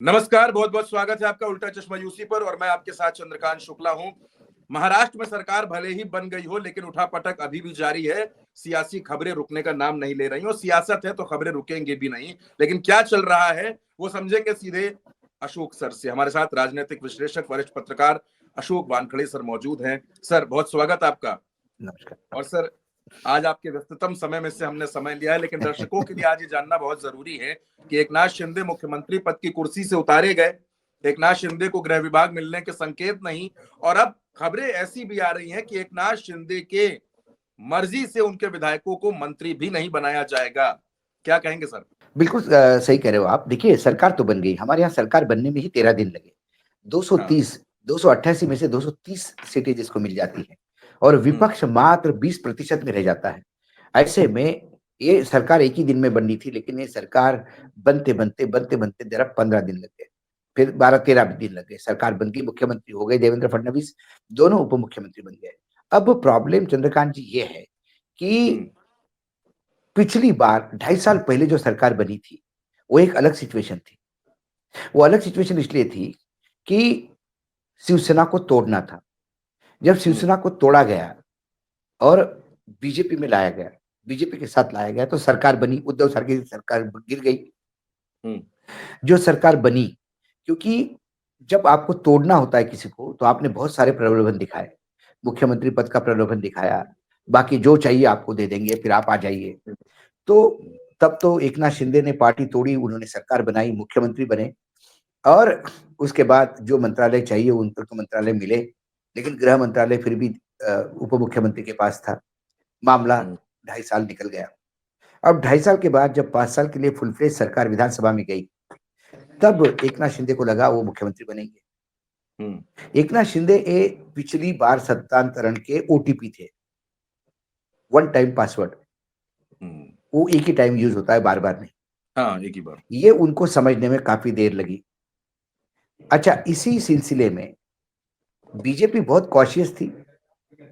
नमस्कार, बहुत बहुत स्वागत है आपका उल्टा चश्मा यूसी पर। और मैं आपके साथ चंद्रकांत शुक्ला हूं। महाराष्ट्र में सरकार भले ही बन गई हो, लेकिन उठापटक अभी भी जारी है। सियासी खबरें रुकने का नाम नहीं ले रही, और सियासत है तो खबरें रुकेंगे भी नहीं। लेकिन क्या चल रहा है वो समझेंगे सीधे अशोक सर से। हमारे साथ राजनीतिक विश्लेषक, वरिष्ठ पत्रकार अशोक वानखड़े सर मौजूद हैं। सर, बहुत स्वागत आपका। नमस्कार। और सर, आज आपके व्यस्ततम समय में से हमने समय लिया है, लेकिन दर्शकों के लिए आज ये जानना बहुत जरूरी है कि एकनाथ शिंदे मुख्यमंत्री पद की कुर्सी से उतारे गए। एकनाथ शिंदे को गृह विभाग मिलने के संकेत नहीं, और अब खबरें ऐसी भी आ रही हैं कि एकनाथ शिंदे के मर्जी से उनके विधायकों को मंत्री भी नहीं बनाया जाएगा। क्या कहेंगे सर? बिल्कुल सही कह रहे हो आप। देखिए, सरकार तो बन गई, हमारे यहाँ सरकार बनने में ही 13 दिन लगे। हाँ। 288 में से 230 सीटें जिसको मिल जाती है, और विपक्ष मात्र 20% में रह जाता है। ऐसे में ये सरकार एक ही दिन में बननी थी, लेकिन ये सरकार बनते बनते जरा 15 दिन लग गए, फिर 12-13 दिन लग गए। सरकार बन गई, मुख्यमंत्री हो गए देवेंद्र फडणवीस, दोनों उप मुख्यमंत्री बन गए। अब प्रॉब्लम चंद्रकांत जी ये है कि पिछली बार 2.5 साल पहले जो सरकार बनी थी, वो एक अलग सिचुएशन थी। वो अलग सिचुएशन इसलिए थी कि शिवसेना को तोड़ना था। जब शिवसेना को तोड़ा गया और बीजेपी में लाया गया, बीजेपी के साथ लाया गया, तो सरकार बनी। उद्धव सर की सरकार गिर गई। जो सरकार बनी, क्योंकि जब आपको तोड़ना होता है किसी को, तो आपने बहुत सारे प्रलोभन दिखाए। मुख्यमंत्री पद का प्रलोभन दिखाया, बाकी जो चाहिए आपको दे देंगे, फिर आप आ जाइए। तो तब तो एकनाथ शिंदे ने पार्टी तोड़ी, उन्होंने सरकार बनाई, मुख्यमंत्री बने, और उसके बाद जो मंत्रालय चाहिए उनको मंत्रालय मिले। लेकिन गृह मंत्रालय फिर भी उप मुख्यमंत्री के पास था। मामला 2.5 साल निकल गया। अब 2.5 साल के बाद जब 5 साल के लिए फुल फ्लेज सरकार विधानसभा में गई, तब एकनाथ शिंदे को लगा वो मुख्यमंत्री बनेंगे। एकनाथ शिंदे पिछली बार सत्तांतरण के ओटीपी थे, वन टाइम पासवर्ड। वो एक ही टाइम यूज होता है, बार बार नहीं। हाँ, एक ही बार। ये उनको समझने में काफी देर लगी। अच्छा, इसी सिलसिले में बीजेपी बहुत कॉशियस थी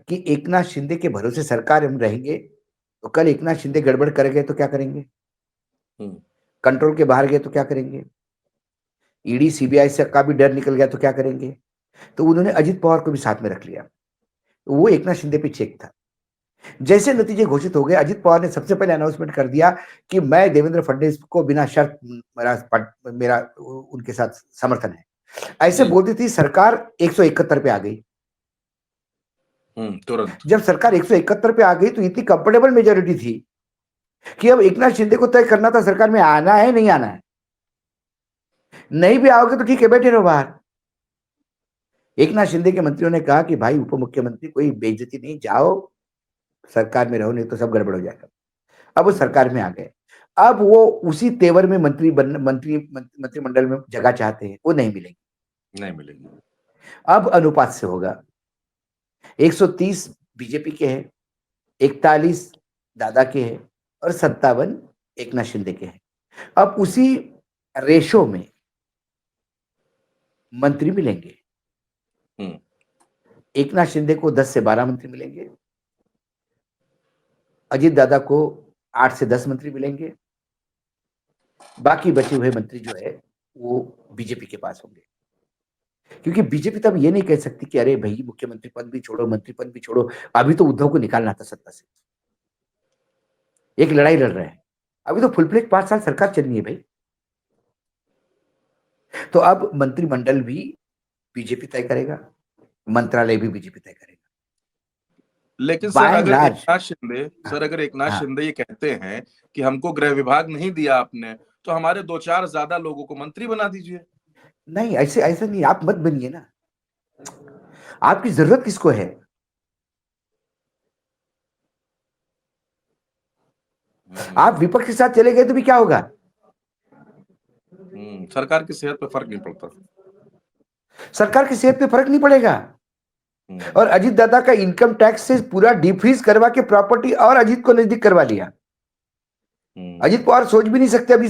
कि एकनाथ शिंदे के भरोसे सरकार हम रहेंगे, तो कल एकनाथ शिंदे गड़बड़ कर गए तो क्या करेंगे, कंट्रोल के बाहर गए तो क्या करेंगे, ईडी सीबीआई से का भी डर निकल गया तो क्या करेंगे। तो उन्होंने अजित पवार को भी साथ में रख लिया। तो वो एकनाथ शिंदे पे चेक था। जैसे नतीजे घोषित हो गए, अजित पवार ने सबसे पहले अनाउंसमेंट कर दिया कि मैं देवेंद्र फडणवीस को बिना शर्त मेरा उनके साथ समर्थन है। ऐसे बोलती थी सरकार 171 पे आ गई। तुरंत जब सरकार 171 पे आ गई, तो इतनी कंफर्टेबल मेजोरिटी थी कि अब एकनाथ शिंदे को तय करना था सरकार में आना है नहीं आना है। नहीं भी आओगे तो ठीक है, बैठे रहो बाहर। एकनाथ शिंदे के मंत्रियों ने कहा कि भाई उप मुख्यमंत्री कोई बेइज्जती नहीं, जाओ सरकार में रहो, नहीं तो सब गड़बड़ हो जाएगा। अब वो सरकार में आ गए। अब वो उसी तेवर में मंत्रिमंडल में जगह चाहते हैं, वो नहीं मिलेगी। अब अनुपात से होगा, 130 बीजेपी के हैं, 41 दादा के हैं, और 57 एकनाथ शिंदे के हैं। अब उसी रेशो में मंत्री मिलेंगे। एकनाथ शिंदे को 10 से 12 मंत्री मिलेंगे, अजीत दादा को 8 से 10 मंत्री मिलेंगे, बाकी बचे हुए मंत्री जो है वो बीजेपी के पास होंगे। क्योंकि बीजेपी तब ये नहीं कह सकती कि अरे भाई मुख्यमंत्री पद भी छोड़ो, मंत्री पद भी छोड़ो। अभी तो उद्धव को निकालना था सत्ता से, एक लड़ाई लड़ रहे हैं। अभी तो फुल फ्लेज 5 साल सरकार चलनी है भाई। तो अब मंत्रिमंडल भी बीजेपी तय करेगा, मंत्रालय भी बीजेपी तय करेगा। लेकिन सर, बाय एंड अगर लार्ज एकनाथ शिंदे ये कहते हैं कि हमको गृह विभाग नहीं दिया आपने, तो हमारे 2-4 ज्यादा लोगों को मंत्री बना दीजिए। नहीं, ऐसे ऐसा नहीं, आप मत बनिए ना। आपकी जरूरत किसको है? आप विपक्ष के साथ चले गए तो भी क्या होगा? सरकार की सेहत पे फर्क नहीं पड़ता। सरकार की सेहत पे फर्क नहीं पड़ेगा। और अजीत दादा का इनकम टैक्स से पूरा डिफ्रीज करवा के प्रॉपर्टी और अजीत को नजदीक करवा लिया। अजीत पवार सोच भी नहीं सकते अभी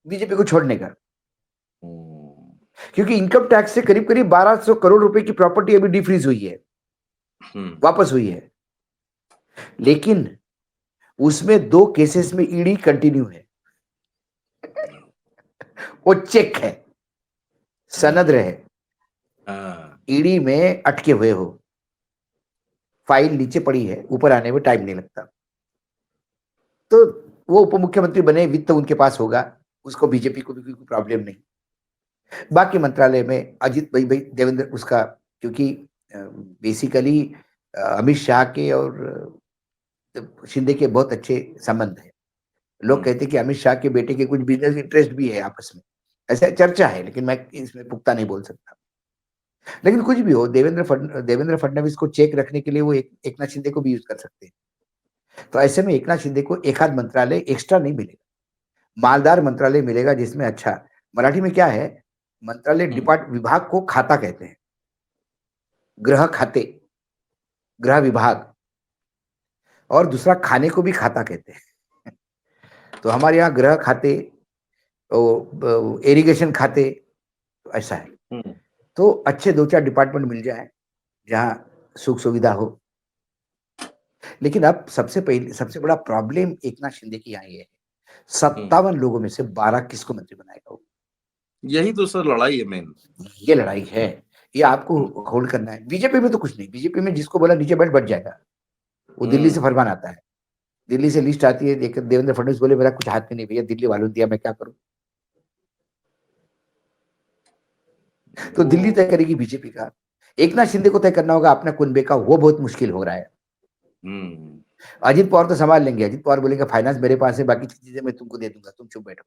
बीजेपी को छोड़ने का, क्योंकि इनकम टैक्स से करीब करीब 1200 करोड़ रुपए की प्रॉपर्टी अभी डिफ्रीज हुई है, वापस हुई है। लेकिन उसमें 2 केसेस में ईडी कंटिन्यू है, वो चेक है। सनद रहे, हाँ। ईडी में अटके हुए हो, फाइल नीचे पड़ी है, ऊपर आने में टाइम नहीं लगता, तो वो उप मुख्यमंत्री बने, वित्त उनके पास होगा, उसको बीजेपी को भी कोई प्रॉब्लम नहीं। बाकी मंत्रालय में अजित भाई देवेंद्र उसका, क्योंकि बेसिकली अमित शाह के और शिंदे के बहुत अच्छे संबंध है। लोग कहते हैं कि अमित शाह के बेटे के कुछ बिजनेस इंटरेस्ट भी है आपस में, ऐसा चर्चा है, लेकिन मैं इसमें पुख्ता नहीं बोल सकता। लेकिन कुछ भी हो, देवेंद्र फडणवीस को चेक रखने के लिए वो एकनाथ शिंदे को भी यूज कर सकते हैं। तो ऐसे में एकनाथ शिंदे को एक आध मंत्रालय एक्स्ट्रा नहीं मिलेगा, मालदार मंत्रालय मिलेगा, जिसमें अच्छा, मराठी में क्या है, मंत्रालय विभाग को खाता कहते हैं, गृह खाते, गृह विभाग, और दूसरा खाने को भी खाता कहते हैं। तो हमारे यहाँ गृह खाते, इरिगेशन खाते, तो ऐसा है। तो अच्छे 2-4 डिपार्टमेंट मिल जाए जहां सुख सुविधा हो। लेकिन अब सबसे बड़ा प्रॉब्लम एकनाथ शिंदे की यहाँ ये है, 57 लोगों में से 12 किसको मंत्री बनाएगा वो? यही तो सर लड़ाई है मेन। ये लड़ाई है, ये आपको होल्ड करना है। बीजेपी में तो कुछ नहीं, बीजेपी में जिसको बोला नीचे बैठ बच जाएगा, वो दिल्ली से फरमान आता है, दिल्ली से लिस्ट आती है, देवेंद्र फडणवीस बोले मेरा कुछ हाथ में नहीं भैया, दिल्ली वालों ने दिया, मैं क्या करूं? तो दिल्ली तय करेगी बीजेपी का, एकनाथ शिंदे को तय करना होगा अपना कुनबे का, वो बहुत मुश्किल हो रहा है। अजित पवार तो संभाल लेंगे, अजित पवार बोलेंगे फाइनेंस मेरे पास है, बाकी चीजें मैं तुमको दे दूंगा, तुम चुप बैठो।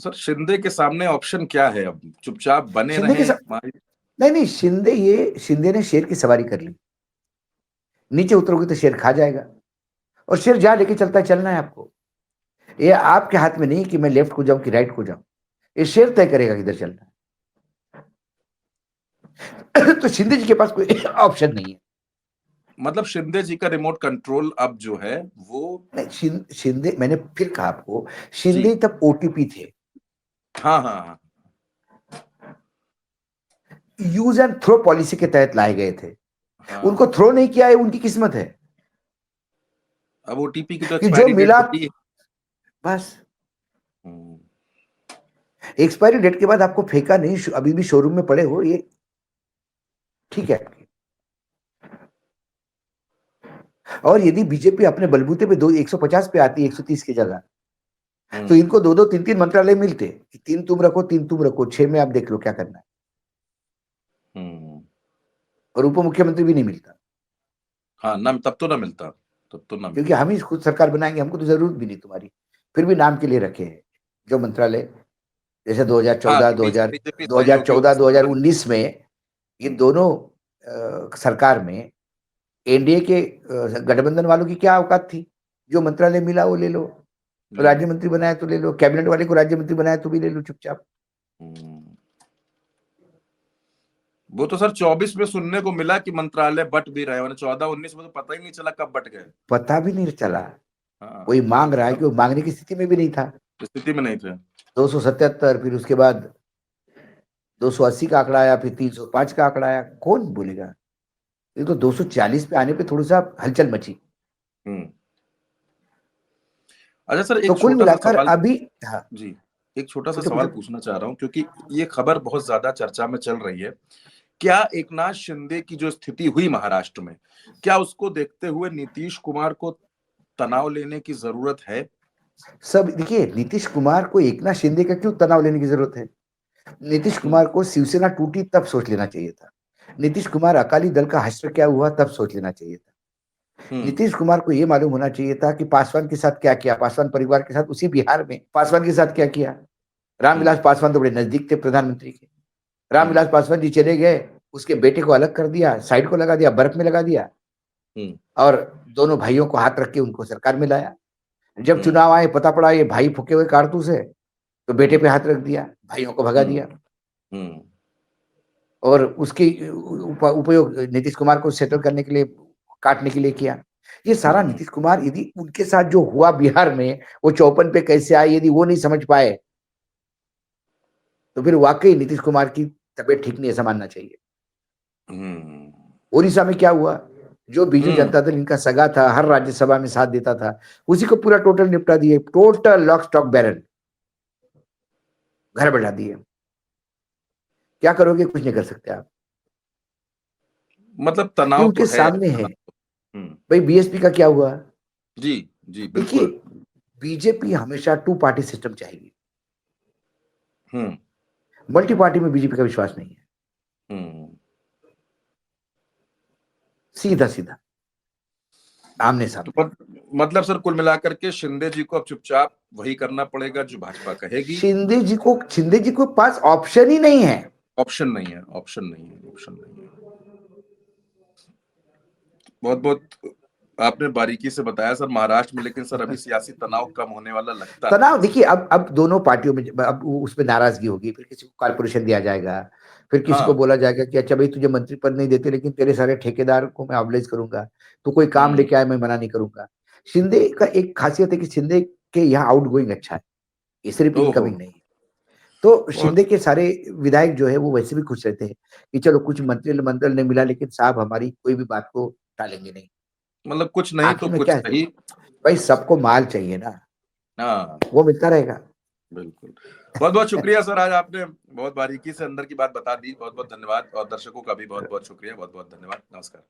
सर शिंदे के सामने ऑप्शन क्या है अब? चुपचाप बने शिंदे के रहें? नहीं, शिंदे ने शेर की सवारी कर ली, नीचे उतरोगे तो शेर खा जाएगा, और शेर जहां लेके चलता है चलना है आपको। ये आपके हाथ में नहीं कि मैं लेफ्ट को जाऊं कि राइट को जाऊं, ये शेर तय करेगा किधर चलना है। तो शिंदे जी के पास कोई ऑप्शन नहीं है। मतलब शिंदे जी का रिमोट कंट्रोल अब जो है वो नहीं, शिंदे, मैंने फिर कहा आपको, शिंदे तब ओटीपी थे। हाँ हाँ हाँ, यूज एंड थ्रो पॉलिसी के तहत लाए गए थे। हाँ। उनको थ्रो नहीं किया है, उनकी किस्मत है। अब ओटीपी की तो कि जो एक्सपायरी डेट मिला होती है। बस, एक्सपायरी डेट के बाद आपको फेंका नहीं, अभी भी शोरूम में पड़े हो, ये ठीक है। और यदि बीजेपी अपने बलबूते पे 150 पे आती, 130 की जगह, तो इनको 2-2, 3-3 मंत्रालय मिलते, 3 तुम रखो, 3 तुम रखो, 6 में आप देख लो क्या करना है। और उप मुख्यमंत्री भी नहीं मिलता। हाँ ना, तब तो ना मिलता, क्योंकि हम ही खुद सरकार बनाएंगे, हमको तो जरूरत भी नहीं तुम्हारी, फिर भी नाम के लिए रखे हैं जो मंत्रालय। जैसे 2014, 2019 में ये दोनों सरकार में एनडीए के गठबंधन वालों की क्या औकात थी? जो मंत्रालय मिला वो ले लो, राज्य मंत्री बनाया तो ले लो, कैबिनेट वाले को राज्य मंत्री बनाया तो भी ले लो चुपचाप। वो तो सर 24 में सुनने को मिला कि मंत्रालय बट भी रहे, 14-19 में तो पता ही नहीं चला कब बट गए, पता भी नहीं चला। कोई मांग रहा है कि वो मांगने की स्थिति में भी नहीं था, स्थिति में नहीं थे। 277, फिर उसके बाद 280 का आंकड़ा आया, फिर 305 का आंकड़ा आया, कौन बोलेगा? ये तो 240 पे आने पे थोड़ा सा हलचल मची। अच्छा सर, तो एक कुल छोटा सा मिलाकर सवाल, अभी, हाँ जी एक छोटा सा सवाल पूछना चाह रहा हूँ, क्योंकि ये खबर बहुत ज्यादा चर्चा में चल रही है। क्या एकनाथ शिंदे की जो स्थिति हुई महाराष्ट्र में, क्या उसको देखते हुए नीतीश कुमार को तनाव लेने की जरूरत है? सब देखिए, नीतीश कुमार को एकनाथ शिंदे का क्यों तनाव लेने की जरूरत है? नीतीश कुमार को शिवसेना टूटी तब सोच लेना चाहिए था, नीतीश कुमार अकाली दल का हश्र क्या हुआ तब सोच लेना चाहिए था। नीतीश कुमार को यह मालूम होना चाहिए था कि पासवान के साथ क्या किया, पासवान परिवार के साथ उसी बिहार में पासवान के साथ क्या किया। रामविलास पासवान तो बड़े नजदीक थे प्रधानमंत्री के, रामविलास पासवान जी चले गए, उसके बेटे को अलग कर दिया, साइड को लगा दिया, बर्फ में लगा दिया, और दोनों भाइयों को हाथ रख के उनको सरकार में लाया। जब चुनाव आए पता पड़ा ये भाई फूके हुए कारतूस है, तो बेटे पे हाथ रख दिया, भाइयों को भगा दिया, और उसकी उपयोग नीतीश कुमार को सेटल करने के लिए, काटने के लिए किया। ये सारा नीतीश कुमार, यदि उनके साथ जो हुआ बिहार में, वो 54 पे कैसे आए, यदि वो नहीं समझ पाए, तो फिर वाकई नीतीश कुमार की तबीयत ठीक नहीं, ऐसा मानना चाहिए। उड़ीसा में क्या हुआ, जो बीजू जनता दल इनका सगा था, हर राज्यसभा में साथ देता था, उसी को पूरा टोटल निपटा दिए, टोटल लॉक स्टॉक बैरन, घर बैठा दिए। क्या करोगे? कुछ नहीं कर सकते आप। मतलब ये तनाव उनके तो है। सामने है। हम्म। भाई बीएसपी का क्या हुआ? जी जी देखिए, बिल्कुल। बीजेपी हमेशा टू पार्टी सिस्टम चाहेगी, हम्म मल्टी पार्टी में बीजेपी का विश्वास नहीं है। हम्म। सीधा सीधा आमने तो सामने। मतलब सर कुल मिलाकर के शिंदे जी को अब चुपचाप वही करना पड़ेगा जो भाजपा कहेगी। शिंदे जी को पास ऑप्शन ही नहीं है। ऑप्शन नहीं है, ऑप्शन नहीं है, ऑप्शन नहीं है। बहुत बहुत आपने बारीकी से बताया सर महाराष्ट्र में, लेकिन सर अभी सियासी तनाव कम होने वाला लगता है। तनाव देखिए, अब दोनों पार्टियों में अब उसमें नाराजगी होगी, फिर किसी को कारपोरेशन दिया जाएगा, फिर किसी को हाँ। बोला जाएगा कि अच्छा भाई तुझे मंत्री पद नहीं देते, लेकिन तेरे सारे ठेकेदार को मैं ऑब्लाइज करूंगा, तो कोई काम हम्म। लेके आए मैं मना नहीं करूंगा। शिंदे का एक खासियत है कि शिंदे के यहाँ आउट गोइंग अच्छा है, ये सिर्फ ओहो। इनकमिंग नहीं है। तो बहुत। शिंदे के सारे विधायक जो है वो वैसे भी खुश रहते हैं कि चलो कुछ मंत्रिमंडल नहीं मिला, लेकिन साहब हमारी कोई भी बात को टालेंगे नहीं। मतलब कुछ नहीं तो आखिर में कुछ क्या है, सही। भाई सबको माल चाहिए ना, हाँ वो मिलता रहेगा। बिल्कुल। बहुत बहुत शुक्रिया सर, आज आपने बहुत बारीकी से अंदर की बात बता दी। बहुत बहुत धन्यवाद, और दर्शकों का भी बहुत बहुत शुक्रिया, बहुत बहुत धन्यवाद, नमस्कार।